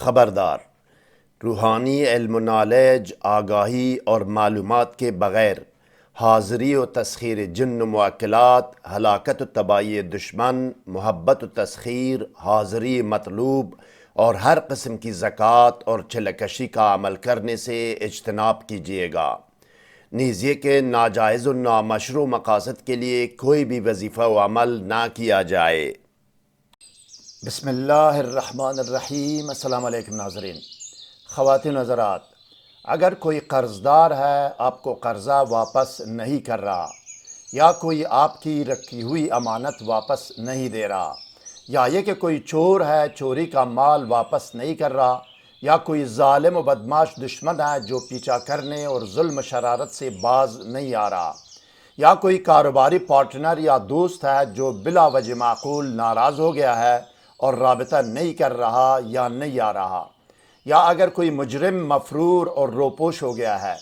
خبردار، روحانی علم و نالج، آگاہی اور معلومات کے بغیر حاضری و تسخیر جن و موکلات، ہلاکت و تباہی دشمن، محبت و تسخیر، حاضری مطلوب اور ہر قسم کی زکوٰۃ اور چلکشی کا عمل کرنے سے اجتناب کیجیے گا، نیز یہ کہ ناجائز و نامشروع مقاصد کے لیے کوئی بھی وظیفہ و عمل نہ کیا جائے۔ بسم اللہ الرحمن الرحیم۔ السلام علیکم ناظرین، خواتین و حضرات، اگر کوئی قرض دار ہے، آپ کو قرضہ واپس نہیں کر رہا، یا کوئی آپ کی رکھی ہوئی امانت واپس نہیں دے رہا، یا یہ کہ کوئی چور ہے، چوری کا مال واپس نہیں کر رہا، یا کوئی ظالم و بدماش دشمن ہے جو پیچھا کرنے اور ظلم شرارت سے باز نہیں آ رہا، یا کوئی کاروباری پارٹنر یا دوست ہے جو بلا وجہ معقول ناراض ہو گیا ہے اور رابطہ نہیں کر رہا یا نہیں آ رہا، یا اگر کوئی مجرم مفرور اور روپوش ہو گیا ہے،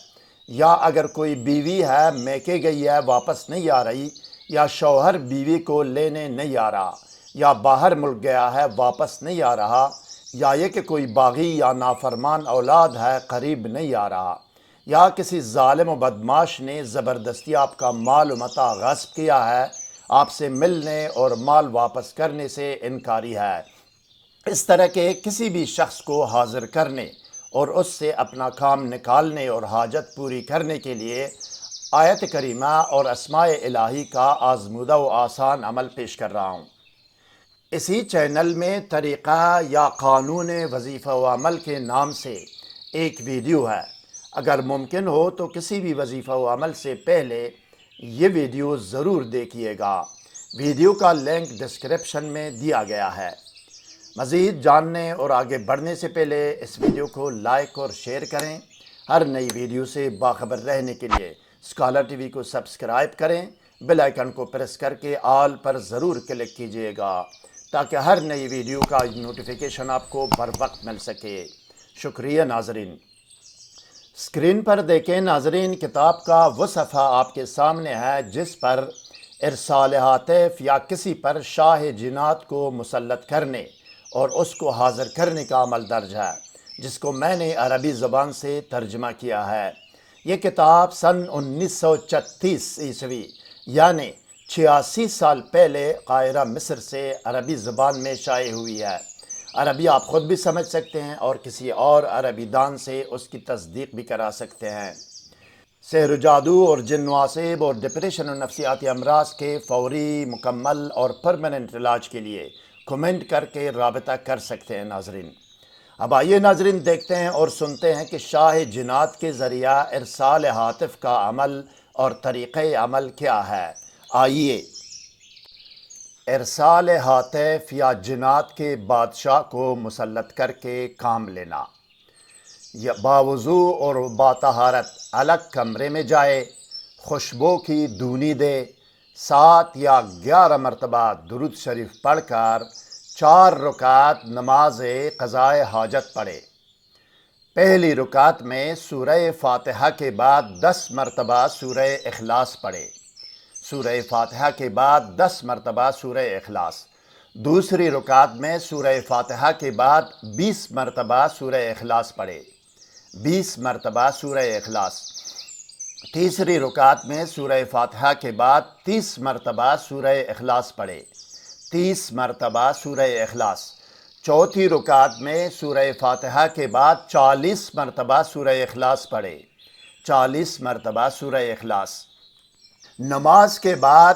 یا اگر کوئی بیوی ہے میکے گئی ہے واپس نہیں آ رہی، یا شوہر بیوی کو لینے نہیں آ رہا، یا باہر ملک گیا ہے واپس نہیں آ رہا، یا یہ کہ کوئی باغی یا نافرمان اولاد ہے قریب نہیں آ رہا، یا کسی ظالم و بدماش نے زبردستی آپ کا مال و متاع غصب کیا ہے، آپ سے ملنے اور مال واپس کرنے سے انکاری ہے، اس طرح کے کسی بھی شخص کو حاضر کرنے اور اس سے اپنا کام نکالنے اور حاجت پوری کرنے کے لیے آیت کریمہ اور اسماء الہی کا آزمودہ و آسان عمل پیش کر رہا ہوں۔ اسی چینل میں طریقہ یا قانون وظیفہ و عمل کے نام سے ایک ویڈیو ہے، اگر ممکن ہو تو کسی بھی وظیفہ و عمل سے پہلے یہ ویڈیو ضرور دیکھیے گا۔ ویڈیو کا لنک ڈسکرپشن میں دیا گیا ہے۔ مزید جاننے اور آگے بڑھنے سے پہلے اس ویڈیو کو لائک اور شیئر کریں۔ ہر نئی ویڈیو سے باخبر رہنے کے لیے اسکالر ٹی وی کو سبسکرائب کریں، بیل آئیکن کو پریس کر کے آل پر ضرور کلک کیجیے گا تاکہ ہر نئی ویڈیو کا نوٹیفیکیشن آپ کو بر وقت مل سکے۔ شکریہ ناظرین۔ اسکرین پر دیکھیں ناظرین، کتاب کا وہ صفحہ آپ کے سامنے ہے جس پر ارسال ہاتف یا کسی پر شاہ جنات کو مسلط کرنے اور اس کو حاضر کرنے کا عمل درج ہے، جس کو میں نے عربی زبان سے ترجمہ کیا ہے۔ یہ کتاب سن 1936 عیسوی یعنی 86 سال پہلے قاہرہ مصر سے عربی زبان میں شائع ہوئی ہے۔ عربی آپ خود بھی سمجھ سکتے ہیں اور کسی اور عربی دان سے اس کی تصدیق بھی کرا سکتے ہیں۔ سحر و جادو اور جن و عصیب اور ڈپریشن اور نفسیاتی امراض کے فوری، مکمل اور پرماننٹ علاج کے لیے کمنٹ کر کے رابطہ کر سکتے ہیں ناظرین۔ اب آئیے ناظرین دیکھتے ہیں اور سنتے ہیں کہ شاہ جنات کے ذریعہ ارسال ہاتف کا عمل اور طریقہ عمل کیا ہے۔ آئیے۔ ارسال ہاتف یا جنات کے بادشاہ کو مسلط کر کے کام لینا۔ یا باوضو اور باطہارت الگ کمرے میں جائے، خوشبو کی دھونی دے، 7 یا 11 مرتبہ درود شریف پڑھ کر 4 رکعت نماز قضائے حاجت پڑھے۔ پہلی رکعت میں سورہ فاتحہ کے بعد 10 مرتبہ سورہ اخلاص پڑھے۔ سورہ فاتحہ کے بعد 10 مرتبہ سورہ اخلاص۔ دوسری رکعت میں سورہ فاتحہ کے بعد 20 مرتبہ سورہ اخلاص پڑھے۔ 20 مرتبہ سورہ اخلاص۔ تیسری رکعت میں سورہ فاتحہ کے بعد 30 مرتبہ سورہ اخلاص پڑھے۔ 30 مرتبہ سورہ اخلاص۔ چوتھی رکعت میں سورہ فاتحہ کے بعد 40 مرتبہ سورہ اخلاص پڑھے۔ 40 مرتبہ سورہ اخلاص۔ نماز کے بعد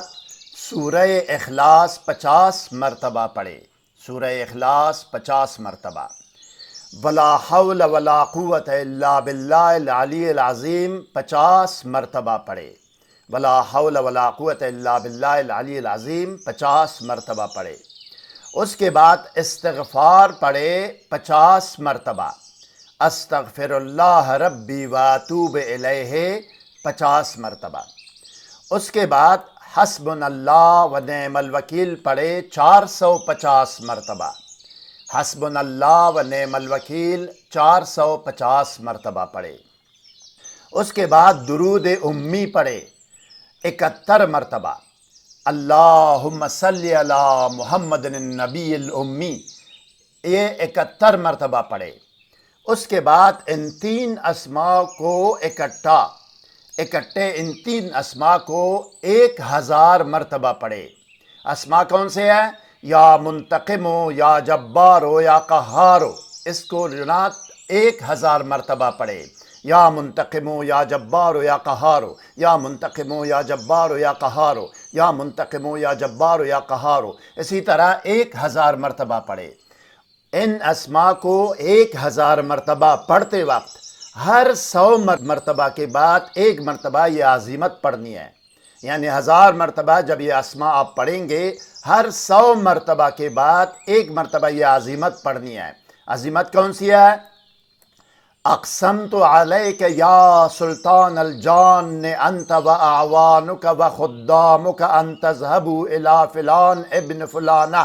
سورہ اخلاص 50 مرتبہ پڑھے۔ سورہ اخلاص 50 مرتبہ۔ ولا حول ولا قوت الا باللہ العلی العظیم 50 مرتبہ پڑھے۔ ولا حول ولا قوت الا باللہ العلی العظیم 50 مرتبہ پڑھے۔ اس کے بعد استغفار پڑھے 50 مرتبہ۔ استغفر اللہ ربی واتوب الیہ 50 مرتبہ۔ اس کے بعد حسبنا اللہ و نعم الوکیل پڑھے 450 مرتبہ۔ حسبنا اللہ و نعم الوکیل 450 مرتبہ پڑھے۔ اس کے بعد درود امی پڑھے 71 مرتبہ۔ اللہم صلی علی محمد النبی الامی یہ 71 مرتبہ پڑھے۔ اس کے بعد ان 3 اسماء کو اکٹھے ان 3 اسماء کو 1000 مرتبہ پڑھے۔ اسماء کون سے ہیں؟ یا منتقم ہو، یا جبار ہو، یا قہار ہو۔ اس کو جنات 1000 مرتبہ پڑھے۔ یا منتقم ہو، یا جبار ہو، یا قہار ہو، یا منتقم ہو، یا جبار ہو، یا قہار ہو، یا منتقم ہو، یا جبار ہو، یا قہار ہو۔ اسی طرح 1000 مرتبہ پڑھے۔ ان اسماء کو 1000 مرتبہ پڑھتے وقت ہر 100 مرتبہ کے بعد 1 مرتبہ یہ عزیمت پڑھنی ہے، یعنی 1000 مرتبہ جب یہ اسماء آپ پڑھیں گے، ہر 100 مرتبہ کے بعد 1 مرتبہ یہ عزیمت پڑھنی ہے۔ عزیمت کون سی ہے؟ اقسمت علیک یا سلطان الجان انت و اعوانک و خدامک ان تذهبوا الى فلان ابن فلانہ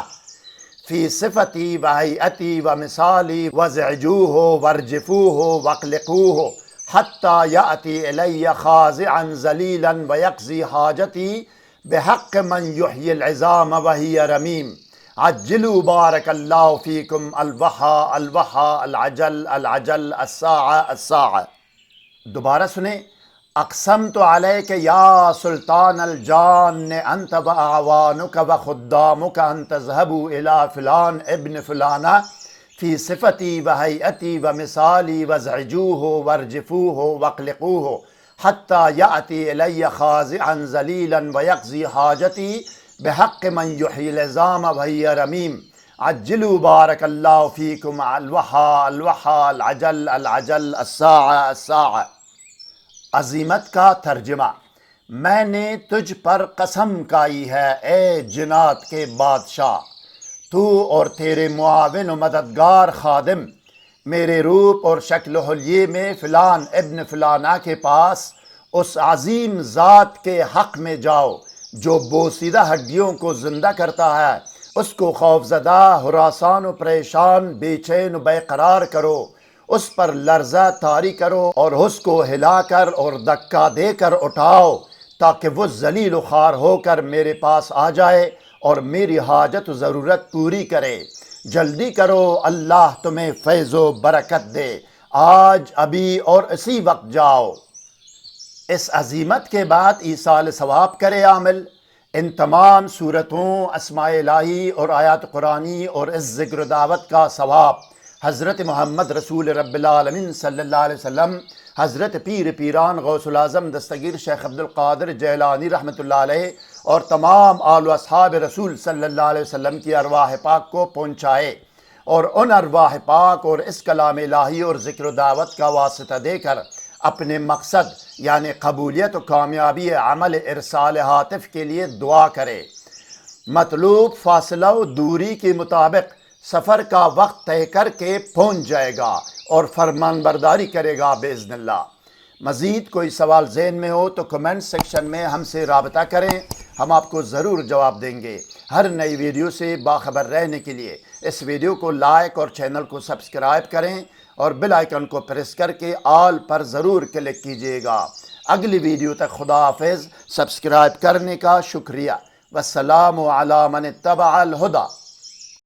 فی صفتی و حیعتی و مثالی وزعجوہ وارجفوہ واقلقوہ حتی یأتی الی خاضعا ذلیلا ویقضی حاجتی بحق من یحیی العظام وہی رمیم عجلوا بارک اللہ فیکم الوحا الوحا العجل العجل الساعہ الساعہ۔ دوبارہ سنیں۔ اقسمت علیک یا سلطان الجان انت و اعوانک و خدامک ان تذهبوا الى فلان ابن فلانہ فی صفتی و حیعتی و مثالی وزعجوہ وارجفوہ واقلقوہ حتی یأتی الی خاضعا ذلیلا ویقضی حاجتی بحق من یحیی العظام وہی رمیم عجلوا بارک اللہ فیکم الوحا الوحا العجل العجل الساعہ الساعہ۔ عزیمت کا ترجمہ: میں نے تجھ پر قسم کھائی ہے اے جنات کے بادشاہ، تو اور تیرے معاون و مددگار خادم میرے روپ اور شکل و حلیے میں فلان ابن فلانہ کے پاس اس عظیم ذات کے حق میں جاؤ جو بوسیدہ ہڈیوں کو زندہ کرتا ہے، اس کو خوف زدہ، ہراسان و پریشان، بے چین و بے قرار کرو، اس پر لرزہ طاری کرو اور اس کو ہلا کر اور دھکا دے کر اٹھاؤ تاکہ وہ ذلیل و خوار ہو کر میرے پاس آ جائے اور میری حاجت و ضرورت پوری کرے۔ جلدی کرو، اللہ تمہیں فیض و برکت دے، آج ابھی اور اسی وقت جاؤ۔ اس عزیمت کے بعد ایصال ثواب کرے عامل۔ ان تمام صورتوں، اسماء الہی اور آیات قرآنی اور اس ذکر و دعوت کا ثواب حضرت محمد رسول رب العالمین صلی اللہ علیہ وسلم، حضرت پیر پیران غوث العظم دستگیر شیخ عبد القادر جیلانی رحمۃ اللہ علیہ اور تمام آل و اصحاب رسول صلی اللہ علیہ وسلم کی ارواح پاک کو پہنچائے، اور ان ارواح پاک اور اس کلام الہی اور ذکر و دعوت کا واسطہ دے کر اپنے مقصد یعنی قبولیت و کامیابی عمل ارسال ہاتف کے لیے دعا کرے۔ مطلوب فاصلہ و دوری کے مطابق سفر کا وقت طے کر کے پہنچ جائے گا اور فرمان برداری کرے گا باذن اللہ۔ مزید کوئی سوال ذہن میں ہو تو کمنٹ سیکشن میں ہم سے رابطہ کریں، ہم آپ کو ضرور جواب دیں گے۔ ہر نئی ویڈیو سے باخبر رہنے کے لیے اس ویڈیو کو لائک اور چینل کو سبسکرائب کریں اور بیل آئیکن کو پریس کر کے آل پر ضرور کلک کیجیے گا۔ اگلی ویڈیو تک خدا حافظ۔ سبسکرائب کرنے کا شکریہ۔ والسلام علی من اتبع الہدی۔